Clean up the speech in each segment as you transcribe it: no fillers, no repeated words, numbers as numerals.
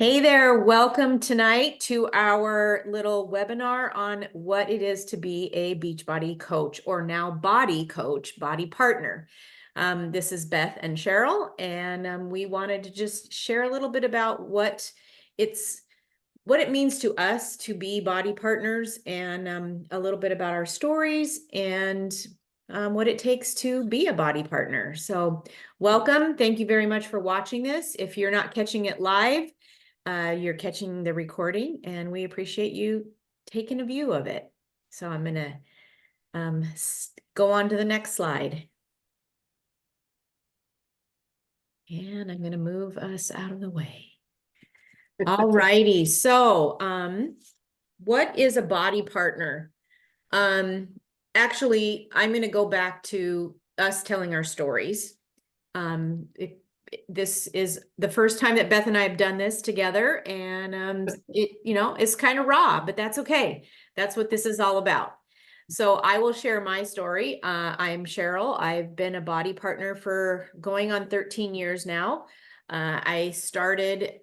Hey there, welcome tonight to our little webinar on what it is to be a Beachbody coach, or now body coach, body partner. This is Beth and Cheryl, and we wanted to just share a little bit about what it means to us to be body partners, and a little bit about our stories and what it takes to be a body partner. So welcome. Thank you very much for watching this. If you're not catching it live, you're catching the recording, and we appreciate you taking a view of it. So I'm going to go on to the next slide. And I'm going to move us out of the way. All righty. So what is a body partner? Actually, I'm going to go back to us telling our stories. This is the first time that Beth and I have done this together, and it's kind of raw, but that's okay. That's what this is all about. So I will share my story. I'm Cheryl. I've been a body partner for going on 13 years now. I started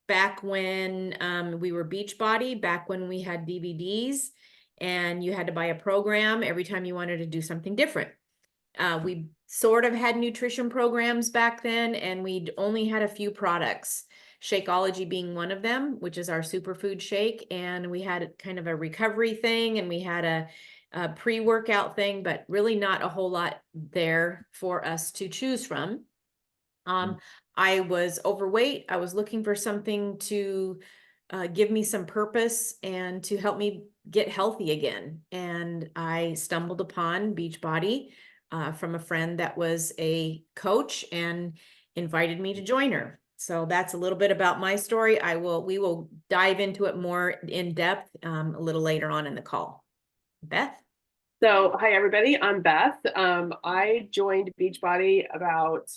back when we were Beachbody, back when we had DVDs, and you had to buy a program every time you wanted to do something different. We sort of had nutrition programs back then, and we'd only had a few products, Shakeology being one of them, which is our superfood shake. And we had kind of a recovery thing, and we had a pre-workout thing, but really not a whole lot there for us to choose from. I was overweight. I was looking for something to give me some purpose and to help me get healthy again. And I stumbled upon Beachbody from a friend that was a coach and invited me to join her. So that's a little bit about my story. We will dive into it more in depth a little later on in the call. Beth? So, hi everybody, I'm Beth. I joined Beachbody about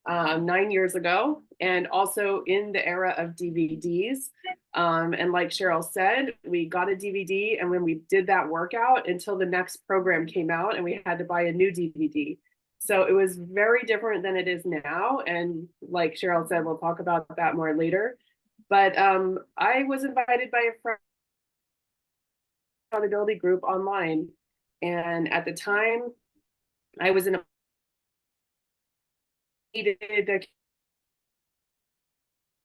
9 years ago, and also in the era of DVDs. And like Cheryl said, we got a DVD, and when we did that workout until the next program came out, and we had to buy a new DVD. So it was very different than it is now. And like Cheryl said, we'll talk about that more later. But I was invited by a friend accountability group online. And at the time, I was in a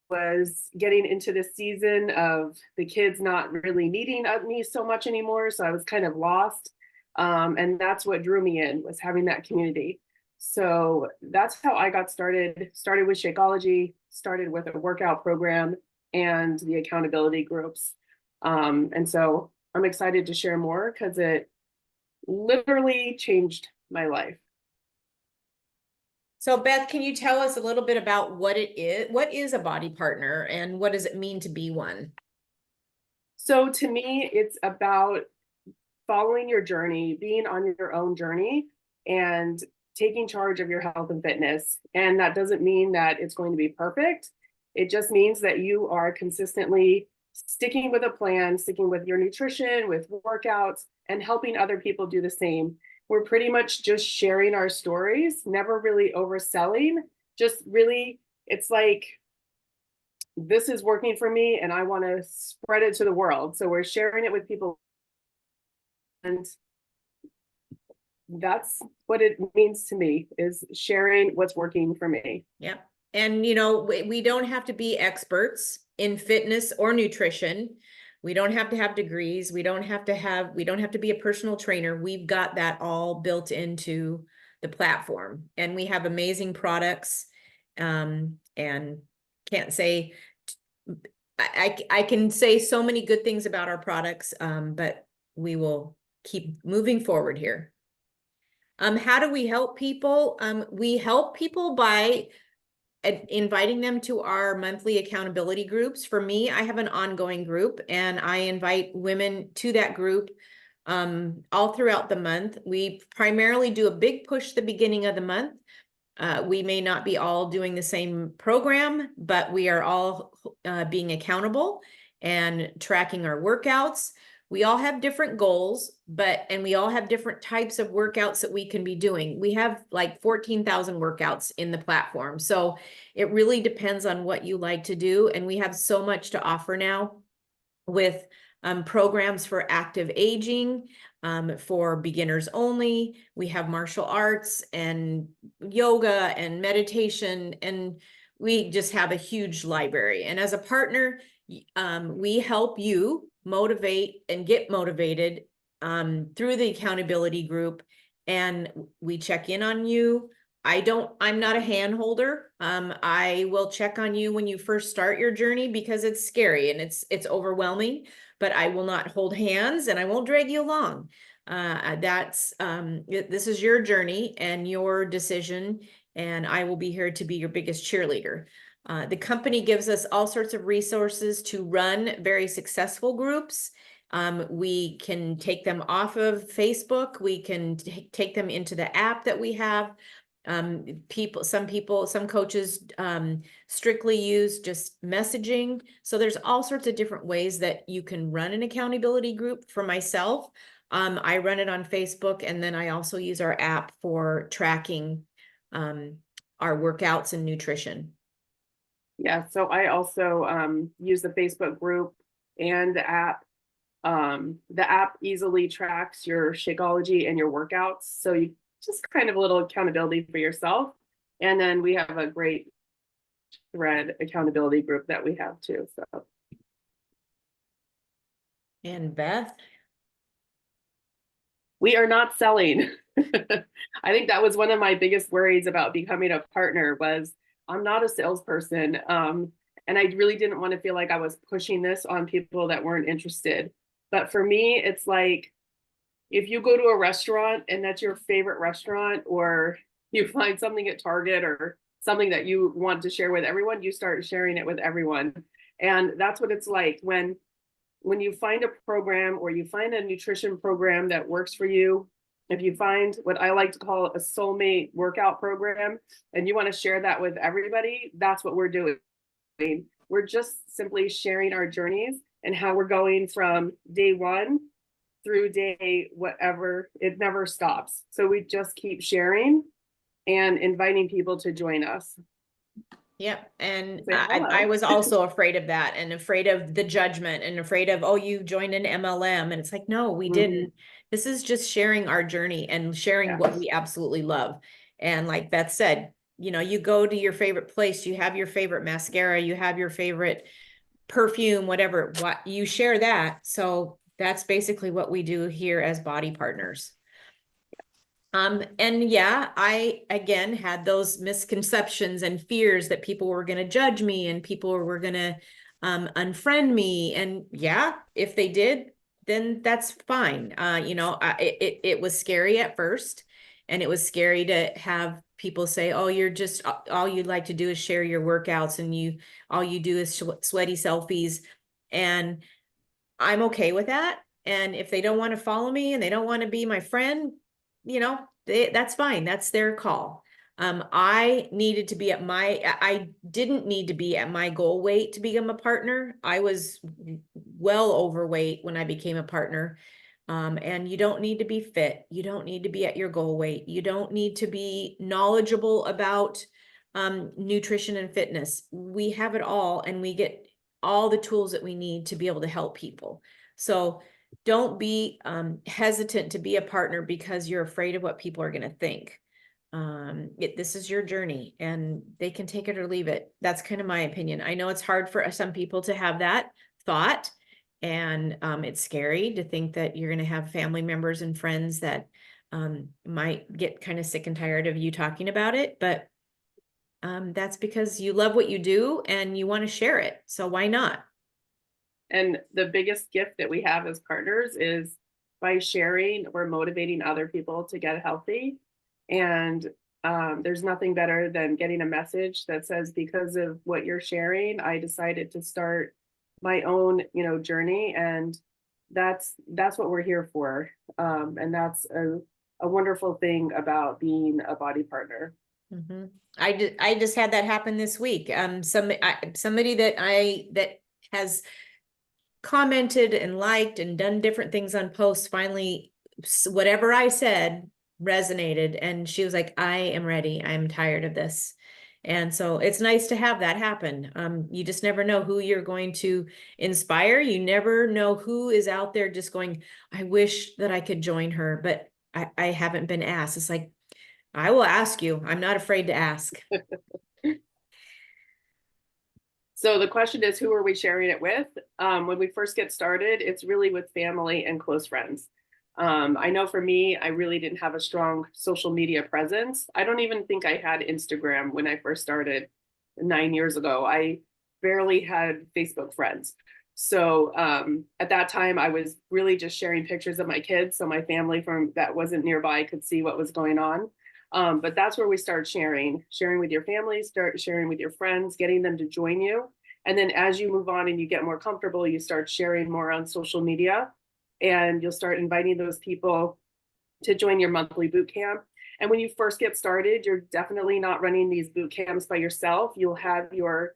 was getting into the season of the kids not really needing me so much anymore. So I was kind of lost. And that's what drew me in, was having that community. So that's how I got started. Started with Shakeology, started with a workout program and the accountability groups. And so I'm excited to share more because it literally changed my life. So Beth, can you tell us a little bit about what it is? What is a body partner, and what does it mean to be one? So to me, it's about following your journey, being on your own journey, and taking charge of your health and fitness. And that doesn't mean that it's going to be perfect. It just means that you are consistently sticking with a plan, sticking with your nutrition, with workouts, and helping other people do the same. We're pretty much just sharing our stories, never really overselling, just really, it's like, this is working for me and I want to spread it to the world. So we're sharing it with people. And that's what it means to me, is sharing what's working for me. Yeah. And, we don't have to be experts in fitness or nutrition. We don't have to have degrees. We don't have to be a personal trainer. We've got that all built into the platform, and we have amazing products. And can't say, I can say so many good things about our products, but we will keep moving forward here. How do we help people? We help people by inviting them to our monthly accountability groups. For me, I have an ongoing group, and I invite women to that group all throughout the month. We primarily do a big push the beginning of the month. We may not be all doing the same program, but we are all being accountable and tracking our workouts. we all have different goals, and we all have different types of workouts that we can be doing. We have like 14,000 workouts in the platform. So it really depends on what you like to do. And we have so much to offer now with programs for active aging, for beginners only. We have martial arts and yoga and meditation, and we just have a huge library. And as a partner, we help you motivate and get motivated through the accountability group, and we check in on you. I'm not a hand holder. I will check on you when you first start your journey because it's scary and it's overwhelming, but I will not hold hands and I won't drag you along. This is your journey and your decision, and I will be here to be your biggest cheerleader. The company gives us all sorts of resources to run very successful groups. We can take them off of Facebook. We can take them into the app that we have. Some coaches strictly use just messaging. So there's all sorts of different ways that you can run an accountability group. For myself, I run it on Facebook, and then I also use our app for tracking our workouts and nutrition. Yeah, so I also use the Facebook group and the app. The app easily tracks your Shakeology and your workouts. So you just kind of a little accountability for yourself. And then we have a great thread accountability group that we have too. So. And Beth? We are not selling. I think that was one of my biggest worries about becoming a partner was I'm not a salesperson. And I really didn't want to feel like I was pushing this on people that weren't interested. But for me, it's like, if you go to a restaurant and that's your favorite restaurant, or you find something at Target or something that you want to share with everyone, you start sharing it with everyone. And that's what it's like when you find a program or you find a nutrition program that works for you. If you find what I like to call a soulmate workout program and you want to share that with everybody, that's what we're doing. We're just simply sharing our journeys and how we're going from day one through day whatever. It never stops. So we just keep sharing and inviting people to join us. Yep. And I was also afraid of that, and afraid of the judgment, and afraid of, oh, you joined an MLM. And it's like, no, we didn't. This is just sharing our journey and sharing what we absolutely love. And like Beth said, you go to your favorite place, you have your favorite mascara, you have your favorite perfume, whatever, what you share that. So that's basically what we do here as Bodi partners. And yeah, I again had those misconceptions and fears that people were going to judge me and people were going to unfriend me. And yeah, if they did, then that's fine. It was scary at first, and it was scary to have people say, oh, you're just, all you'd like to do is share your workouts, and all you do is sweaty selfies. And I'm okay with that. And if they don't want to follow me and they don't want to be my friend, that's fine. That's their call. I didn't need to be at my goal weight to become a partner. I was well overweight when I became a partner. And you don't need to be fit. You don't need to be at your goal weight. You don't need to be knowledgeable about nutrition and fitness. We have it all, and we get all the tools that we need to be able to help people. So don't be hesitant to be a partner because you're afraid of what people are going to think. This is your journey, and they can take it or leave it. That's kind of my opinion. I know it's hard for some people to have that thought, and it's scary to think that you're going to have family members and friends that might get kind of sick and tired of you talking about it. But that's because you love what you do and you want to share it. So why not? And the biggest gift that we have as partners is by sharing, we're motivating other people to get healthy. And there's nothing better than getting a message that says, because of what you're sharing, I decided to start my own, journey. And that's what we're here for. And that's a wonderful thing about being a Bodi partner. Mm-hmm. I just had that happen this week. Somebody that has commented and liked and done different things on posts, finally, whatever I said resonated. And she was like, I am ready. I'm tired of this. And so it's nice to have that happen. You just never know who you're going to inspire. You never know who is out there just going, I wish that I could join her, but I haven't been asked. It's like, I will ask you. I'm not afraid to ask. So the question is, who are we sharing it with? When we first get started, it's really with family and close friends. I know for me, I really didn't have a strong social media presence. I don't even think I had Instagram when I first started 9 years ago. I barely had Facebook friends. So at that time, I was really just sharing pictures of my kids, so my family from that wasn't nearby could see what was going on. But that's where we start sharing with your family, start sharing with your friends, getting them to join you. And then as you move on and you get more comfortable, you start sharing more on social media, and you'll start inviting those people to join your monthly boot camp. And when you first get started, you're definitely not running these boot camps by yourself. You'll have your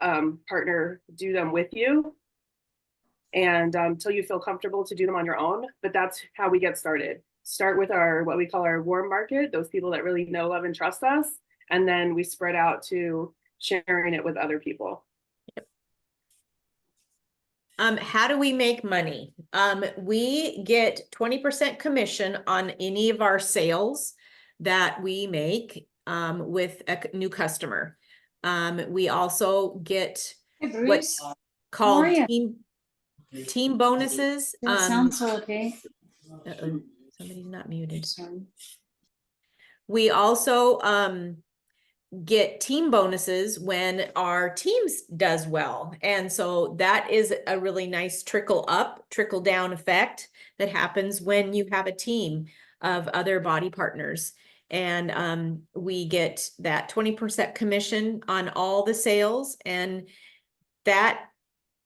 partner do them with you, and until you feel comfortable to do them on your own. But that's how we get started. Start with our what we call our warm market, those people that really know, love, and trust us, and then we spread out to sharing it with other people. How do we make money? We get 20% commission on any of our sales that we make with a new customer. We also get Hey, what's Bruce. called How are you? team bonuses. Does it sound so okay? Uh-oh, somebody's not muted. Sorry. We also get team bonuses when our teams does well. And so that is a really nice trickle up, trickle down effect that happens when you have a team of other body partners. And we get that 20% commission on all the sales, and that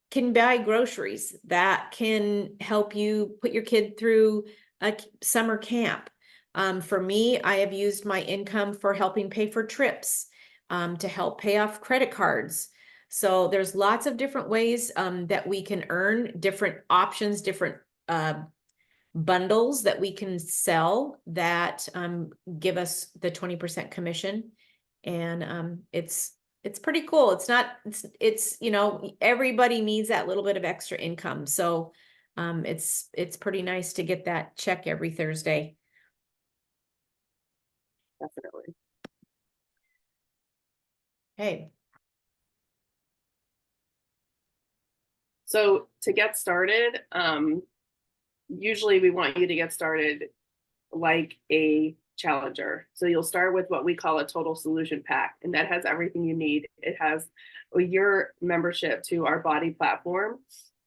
can buy groceries, that can help you put your kid through a summer camp. For me, I have used my income for helping pay for trips, to help pay off credit cards. So there's lots of different ways that we can earn, different options, different bundles that we can sell that give us the 20% commission. And it's pretty cool. It's you know, everybody needs that little bit of extra income. So it's pretty nice to get that check every Thursday. Definitely. Hey. So to get started, usually we want you to get started like a challenger. So you'll start with what we call a total solution pack, and that has everything you need. It has your membership to our Bodi platform,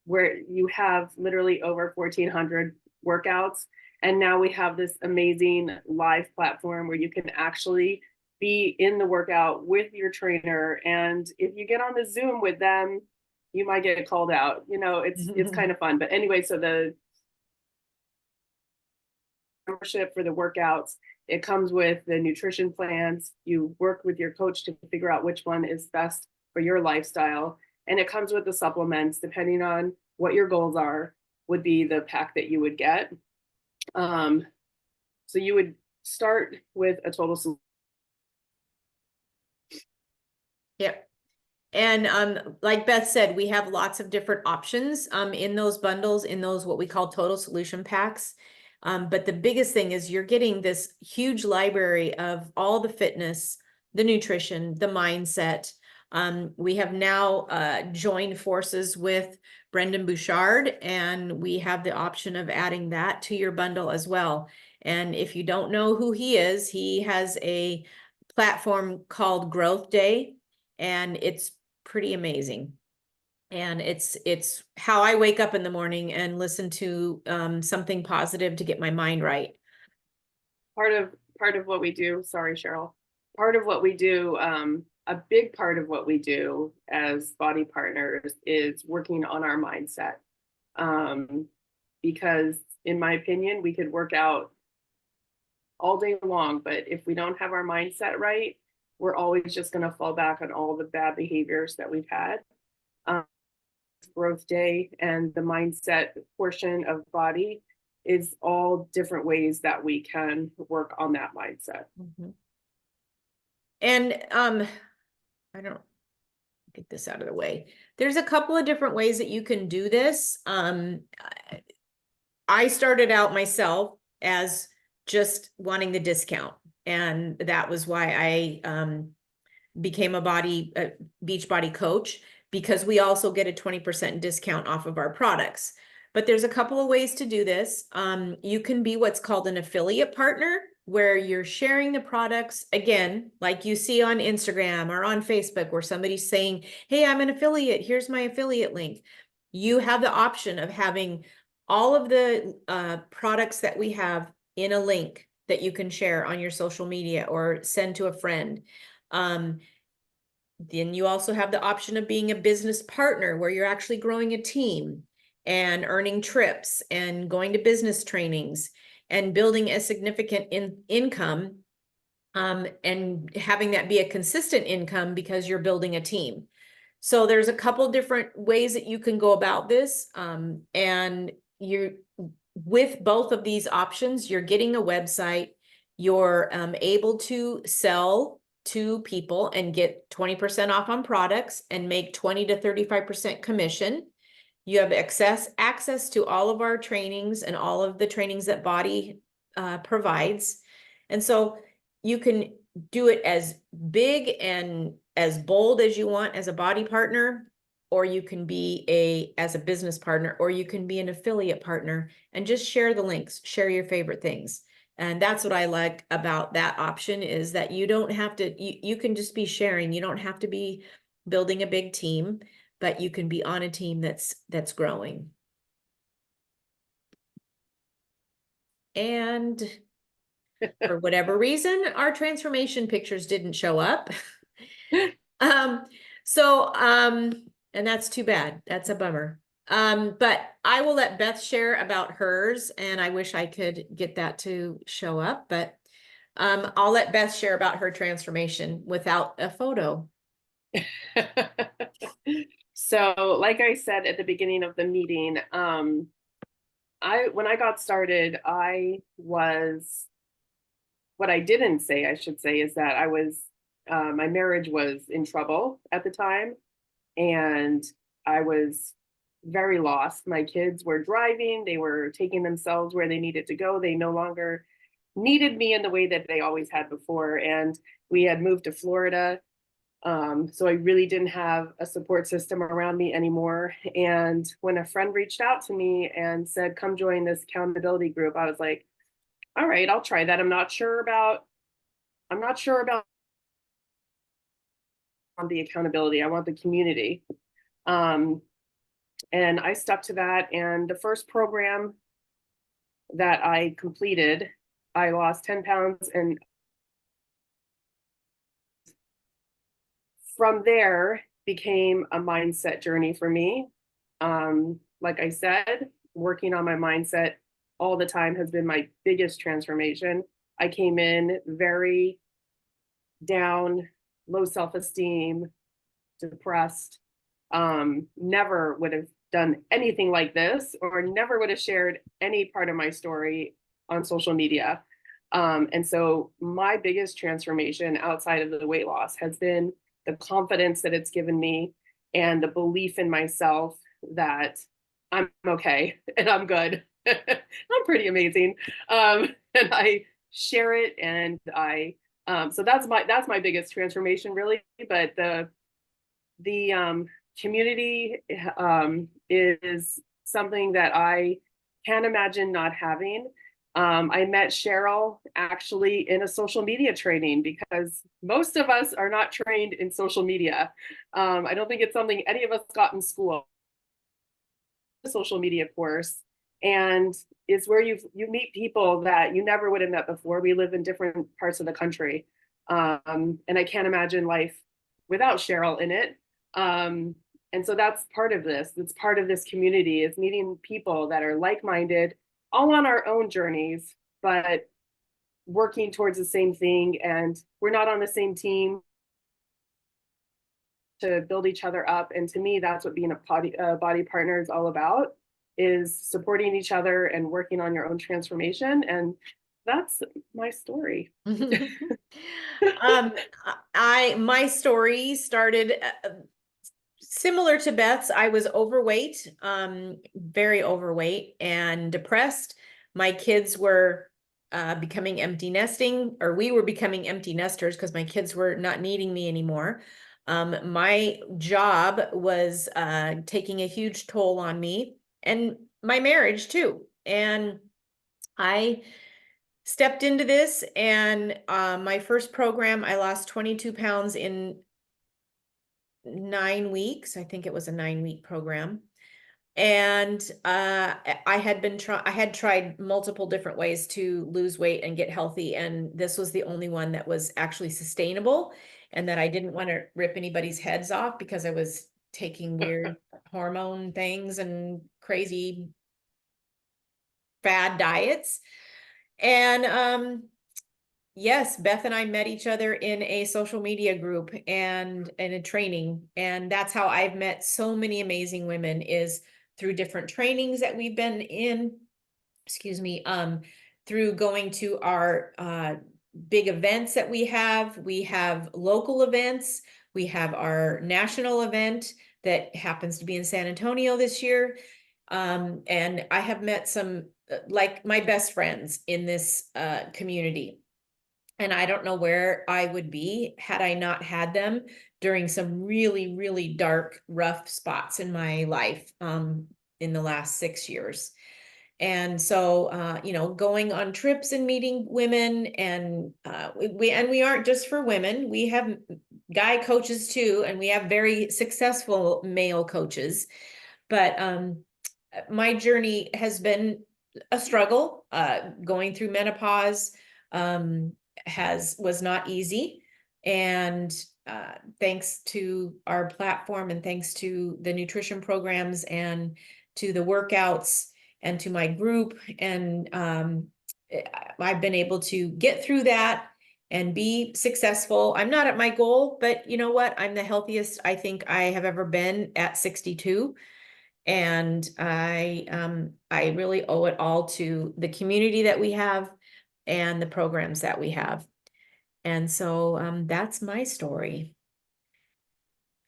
where you have literally over 1,400 workouts. And now we have this amazing live platform where you can actually be in the workout with your trainer. And if you get on the Zoom with them, you might get called out. You know, it's kind of fun. But anyway, so the membership for the workouts, it comes with the nutrition plans. You work with your coach to figure out which one is best for your lifestyle. And it comes with the supplements, depending on what your goals are, would be the pack that you would get. So you would start with a total solution. Yep. And like Beth said, we have lots of different options in those bundles, in those what we call total solution packs. But the biggest thing is you're getting this huge library of all the fitness, the nutrition, the mindset. We have now joined forces with Brendan Bouchard, and we have the option of adding that to your bundle as well. And if you don't know who he is, he has a platform called Growth Day, and it's pretty amazing. And it's how I wake up in the morning and listen to something positive to get my mind right. Part of what we do, sorry, Cheryl, part of what we do, a big part of what we do as Bodi partners is working on our mindset. Because in my opinion, we could work out all day long, but if we don't have our mindset right, we're always just going to fall back on all the bad behaviors that we've had. growth day and the mindset portion of Bodi is all different ways that we can work on that mindset. Mhm. And I don't get this out of the way. There's a couple of different ways that you can do this. I started out myself as just wanting the discount, and that was why I became a Beachbody coach, because we also get a 20% discount off of our products. But there's a couple of ways to do this. You can be what's called an affiliate partner, where you're sharing the products, again, like you see on Instagram or on Facebook, where somebody's saying, hey, I'm an affiliate, here's my affiliate link. You have the option of having all of the products that we have in a link that you can share on your social media or send to a friend. Then you also have the option of being a business partner, where you're actually growing a team and earning trips and going to business trainings and building a significant income, and having that be a consistent income because you're building a team. So there's a couple different ways that you can go about this. And with both of these options, you're getting a website, you're able to sell to people and get 20% off on products and make 20 to 35% commission. You have access to all of our trainings and all of the trainings that Bodi provides. And so you can do it as big and as bold as you want as a Bodi partner, or you can be as a business partner, or you can be an affiliate partner and just share the links, share your favorite things. And that's what I like about that option, is that you don't have to, you can just be sharing. You don't have to be building a big team, but you can be on a team that's growing. And for whatever reason, our transformation pictures didn't show up. And that's too bad. That's a bummer. But I will let Beth share about hers, and I wish I could get that to show up, but I'll let Beth share about her transformation without a photo. So, like I said at the beginning of the meeting, when I got started, what I didn't say, I should say, is that my marriage was in trouble at the time, and I was very lost. My kids were driving, they were taking themselves where they needed to go. They no longer needed me in the way that they always had before. And we had moved to Florida. So I really didn't have a support system around me anymore. And when a friend reached out to me and said, come join this accountability group, I was like, all right, I'll try that. I'm not sure about the accountability. I want the community. And I stuck to that. And the first program that I completed, I lost 10 pounds. And from there became a mindset journey for me. Like I said, working on my mindset all the time has been my biggest transformation. I came in very down, low self-esteem, depressed, never would have done anything like this, or never would have shared any part of my story on social media. And so my biggest transformation outside of the weight loss has been the confidence that it's given me and the belief in myself that I'm okay and I'm good. I'm pretty amazing. And I share it, and so that's my biggest transformation, really. But the community is something that I can't imagine not having. I met Cheryl actually in a social media training, because most of us are not trained in social media. I don't think it's something any of us got in school. A social media course, and it's where you meet people that you never would have met before. We live in different parts of the country, and I can't imagine life without Cheryl in it. And so that's part of this. It's part of this community, is meeting people that are like-minded, all on our own journeys, but working towards the same thing. And we're not on the same team. to build each other up. And to me, that's what being a body partner is all about, is supporting each other and working on your own transformation. And that's my story. My story started similar to Beth's. I was overweight, very overweight and depressed. My kids were becoming empty nesting, or we were becoming empty nesters because my kids were not needing me anymore. My job was taking a huge toll on me, and my marriage too. And I stepped into this, and my first program, I lost 22 pounds in 9 weeks. I think it was a 9-week program. And I had tried multiple different ways to lose weight and get healthy, and this was the only one that was actually sustainable, and that I didn't want to rip anybody's heads off because I was taking weird hormone things and crazy fad diets. And yes, Beth and I met each other in a social media group and in a training. And that's how I've met so many amazing women, is through different trainings that we've been in, through going to our big events that we have. We have local events. We have our national event that happens to be in San Antonio this year. And I have met some, like my best friends in this community. And I don't know where I would be had I not had them during some really, really dark, rough spots in my life in the last 6 years. And so, going on trips and meeting women, and we aren't just for women. We have guy coaches too, and we have very successful male coaches. But my journey has been a struggle. Going through menopause was not easy, and thanks to our platform, and thanks to the nutrition programs, and to the workouts, and to my group, and I've been able to get through that and be successful. I'm not at my goal, but you know what? I'm the healthiest I think I have ever been at 62. And I really owe it all to the community that we have and the programs that we have. And so that's my story.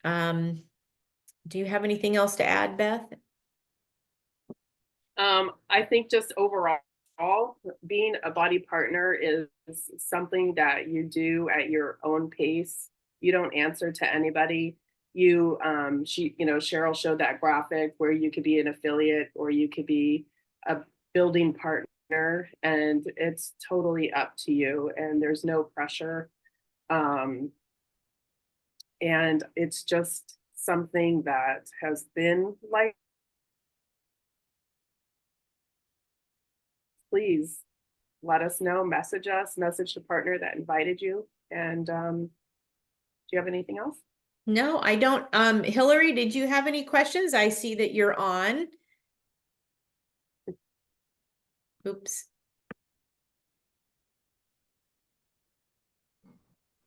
Do you have anything else to add, Beth? I think just overall, being a body partner is something that you do at your own pace. You don't answer to anybody. Cheryl showed that graphic where you could be an affiliate or you could be a building partner, and it's totally up to you, and there's no pressure. And it's just something that has been like, please let us know, message the partner that invited you. And do you have anything else? No, I don't. Hillary, did you have any questions? I see that you're on. Oops.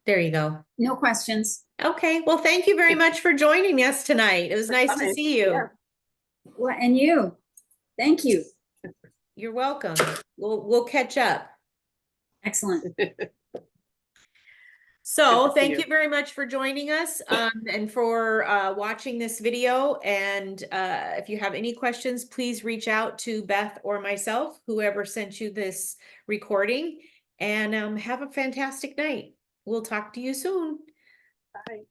There you go. No questions. Okay, well, thank you very much for joining us tonight. It was nice to see you. Yeah. Well, and you. Thank you. You're welcome. We'll catch up. Excellent. So Good to see thank you. you very much for joining us and for watching this video. And if you have any questions, please reach out to Beth or myself, whoever sent you this recording, and have a fantastic night. We'll talk to you soon. Bye.